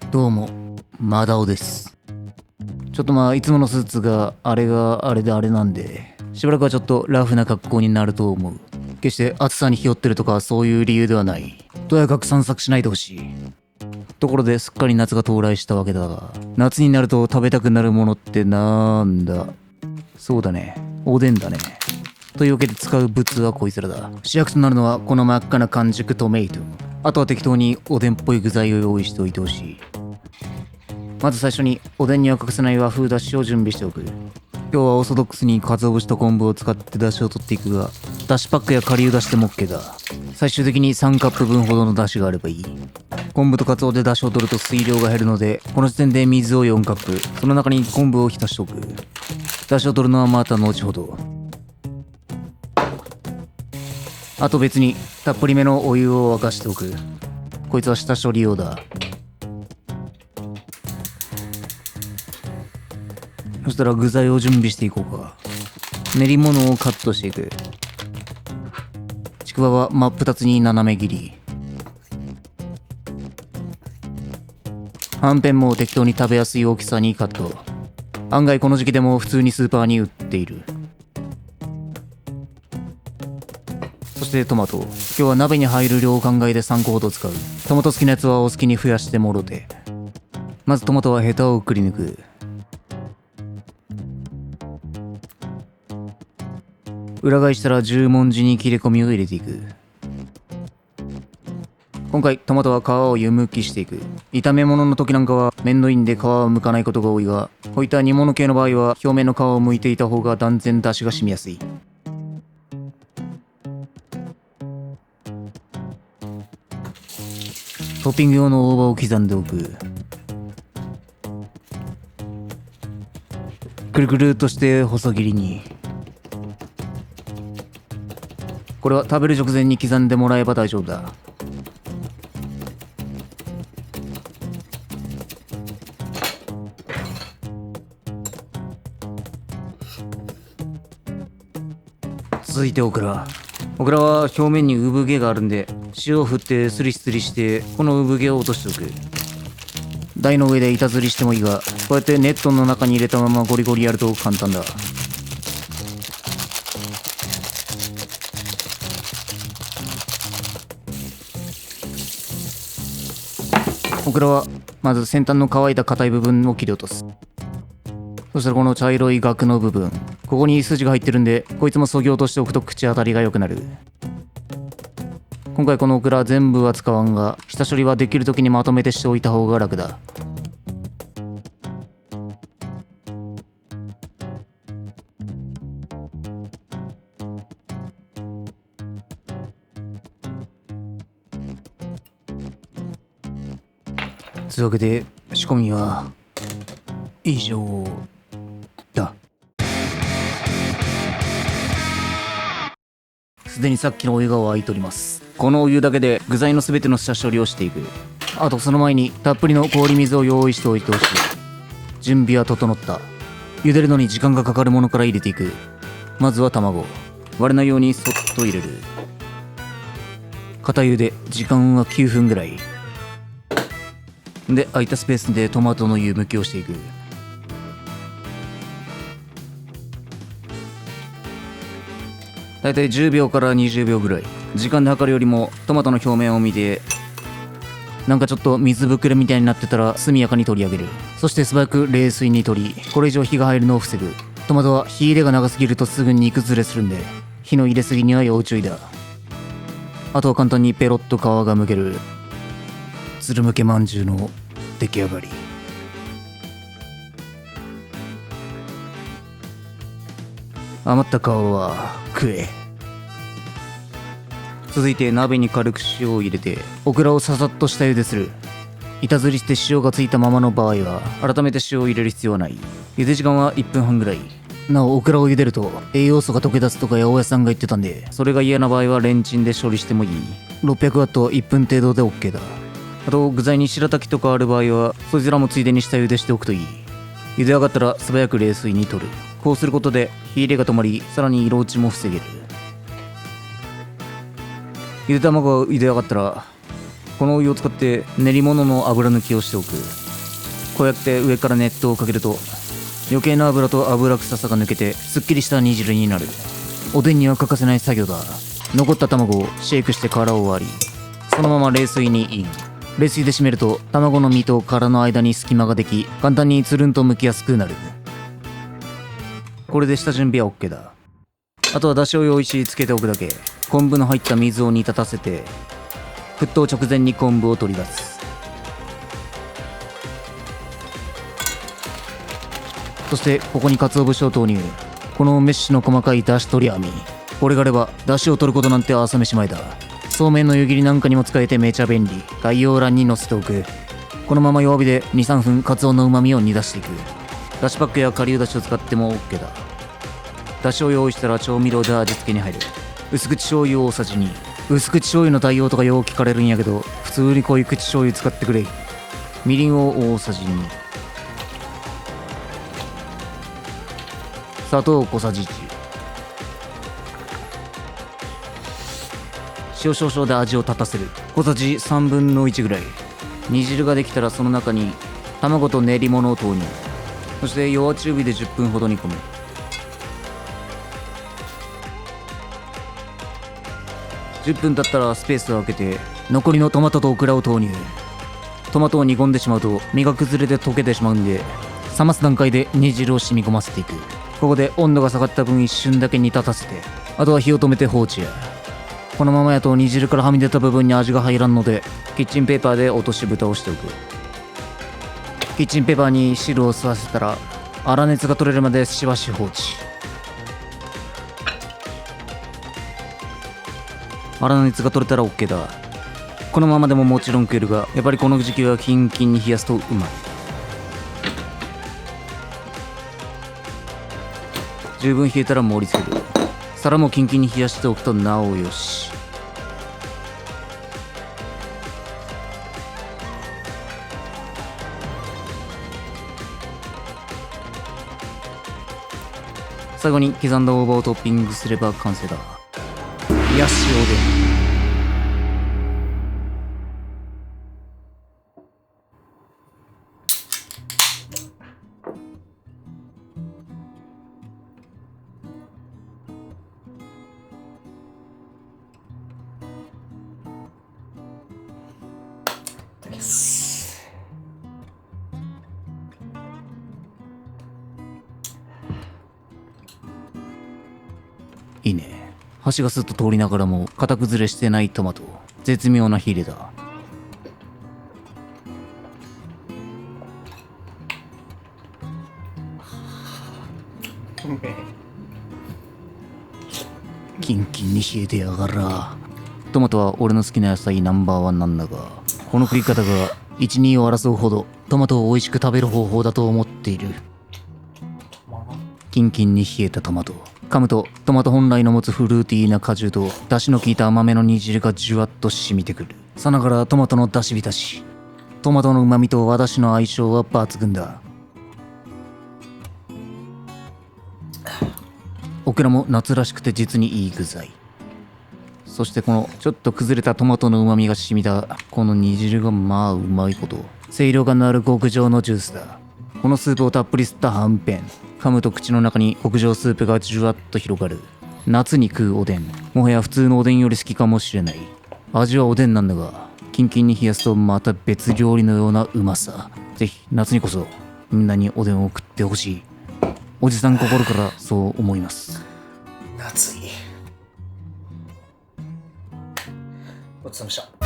どうも、マダオです。ちょっといつものスーツがあれであれなんで、しばらくはちょっとラフな格好になると思う。決して暑さにひよってるとかそういう理由ではない。とやかく散策しないでほしい。ところですっかり夏が到来したわけだが、夏になると食べたくなるものってなんだ？そうだね、おでんだね。というわけで使う物はこいつらだ。主役となるのはこの真っ赤な完熟トメイト。あとは適当におでんっぽい具材を用意しておいてほしい。まず最初におでんには欠かせない和風だしを準備しておく。今日はオーソドックスに鰹節と昆布を使ってだしを取っていくが、だしパックや顆粒だしでも OK だ。最終的に3カップ分ほどのだしがあればいい。昆布と鰹でだしを取ると水量が減るので、この時点で水を4カップ、その中に昆布を浸しておく。だしを取るのはまた後ほど。あと別にたっぷりめのお湯を沸かしておく。こいつは下処理用だ。そしたら具材を準備していこうか。練り物をカットしていく。ちくわは真っ二つに斜め切り。はんぺんも適当に食べやすい大きさにカット。案外この時期でも普通にスーパーに売っている。そしてトマト。今日は鍋に入る量を考えて3個ほど使う。トマト好きなやつはお好きに増やしてもろて。まずトマトはヘタをくり抜く。裏返したら十文字に切れ込みを入れていく。今回トマトは皮を湯むきしていく。炒め物の時なんかは面倒いんで皮を剥かないことが多いが、こういった煮物系の場合は表面の皮を剥いていた方が断然出汁が染みやすい。トッピング用の大葉を刻んでおく。くるくるっとして細切りに。これは食べる直前に刻んでもらえば大丈夫だ。続いてオクラは表面に産毛があるんで、塩を振ってスリスリしてこの産毛を落としておく。台の上で板ずりしてもいいが、こうやってネットの中に入れたままゴリゴリやると簡単だ。オクラはまず先端の乾いた硬い部分を切り落とす。そしたらこの茶色いガクの部分、ここに筋が入ってるんで、こいつも削ぎ落としておくと口当たりが良くなる。今回このオクラ全部は使わんが、下処理はできる時にまとめてしておいた方が楽だ。というわけで仕込みは以上だ。すでにさっきのお湯が沸いております。このお湯だけで具材の全ての下処理をしていく。あとその前にたっぷりの氷水を用意しておいてほしい。準備は整った。茹でるのに時間がかかるものから入れていく。まずは卵。割れないようにそっと入れる。固茹で時間は9分ぐらいで、空いたスペースでトマトの湯むきをしていく。だいたい10秒から20秒ぐらい。時間で測るよりもトマトの表面を見て、なんかちょっと水ぶくれみたいになってたら速やかに取り上げる。そして素早く冷水に取り、これ以上火が入るのを防ぐ。トマトは火入れが長すぎるとすぐに煮崩れするんで、火の入れすぎには要注意だ。あとは簡単にペロッと皮がむけるつるむけまんじゅうの出来上がり。余った皮は食え。続いて鍋に軽く塩を入れてオクラをささっと下茹でする。板ずりして塩がついたままの場合は改めて塩を入れる必要はない。茹で時間は1分半ぐらい。なおオクラを茹でると栄養素が溶け出すとか八百屋さんが言ってたんで、それが嫌な場合はレンチンで処理してもいい。600ワット1分程度で OK だ。あと具材に白滝とかある場合はそちらもついでに下茹でしておくといい。茹で上がったら素早く冷水に取る。こうすることで火入れが止まり、さらに色落ちも防げる。ゆで卵が茹で上がったらこのお湯を使って練り物の油抜きをしておく。こうやって上から熱湯をかけると余計な油と油臭さが抜けてすっきりした煮汁になる。おでんには欠かせない作業だ。残った卵をシェイクして殻を割り、そのまま冷水にイン。冷水で締めると卵の身と殻の間に隙間ができ、簡単につるんと剥きやすくなる。これで下準備は OK だ。あとは出汁を用意しつけておくだけ。昆布の入った水を煮立たせて沸騰直前に昆布を取り出す。そしてここに鰹節を投入。このメッシュの細かい出汁取り網、これがあれば出汁を取ることなんて朝飯前だ。そうめんの湯切りなんかにも使えてめちゃ便利。概要欄に載せておく。このまま弱火で 2,3 分鰹の旨味を煮出していく。だしパックや顆粒だしを使っても OK だ。だしを用意したら調味料で味付けに入る。薄口醤油大さじ2。薄口醤油の代用とかよう聞かれるんやけど、普通に濃い口醤油使ってくれ。みりんを大さじ2。砂糖小さじ1。塩少々で味を立たせる。小さじ3分の1ぐらい。煮汁ができたらその中に卵と練り物を投入。そして弱中火で10分ほど煮込む。10分経ったらスペースを空けて残りのトマトとオクラを投入。トマトを煮込んでしまうと身が崩れて溶けてしまうんで、冷ます段階で煮汁を染み込ませていく。ここで温度が下がった分一瞬だけ煮立たせて、あとは火を止めて放置や。このままやと煮汁からはみ出た部分に味が入らんので、キッチンペーパーで落とし蓋をしておく。キッチンペーパーに汁を吸わせたら粗熱が取れるまでしばし放置。粗熱が取れたら OK だ。このままでももちろん食えるが、やっぱりこの時期はキンキンに冷やすとうまい。十分冷えたら盛り付ける。皿もキンキンに冷やしておくとなおよし。最後に刻んだ大葉をトッピングすれば完成だ。冷やしおでん。いいね。箸がスッと通りながらも型崩れしてないトマト。絶妙な火入れだ。キンキンに冷えてやがら。トマトは俺の好きな野菜ナンバー1なんだが、この食い方が1、2を争うほどトマトを美味しく食べる方法だと思っている。キンキンに冷えたトマト。噛むとトマト本来の持つフルーティーな果汁と出汁の効いた甘めの煮汁がじゅわっと染みてくる。さながらトマトの出汁浸し。トマトの旨味と和だしの相性は抜群だ。オクラも夏らしくて実にいい具材。そしてこのちょっと崩れたトマトの旨味が染みたこの煮汁がまあうまいこと。清涼感のある極上のジュースだ。このスープをたっぷり吸ったはんぺん。噛むと口の中に極上スープがじゅわっと広がる。夏に食うおでん。もはや普通のおでんより好きかもしれない。味はおでんなんだが、キンキンに冷やすとまた別料理のようなうまさ。ぜひ夏にこそみんなにおでんを食ってほしい。おじさん心からそう思います。夏にごちそうさまでした。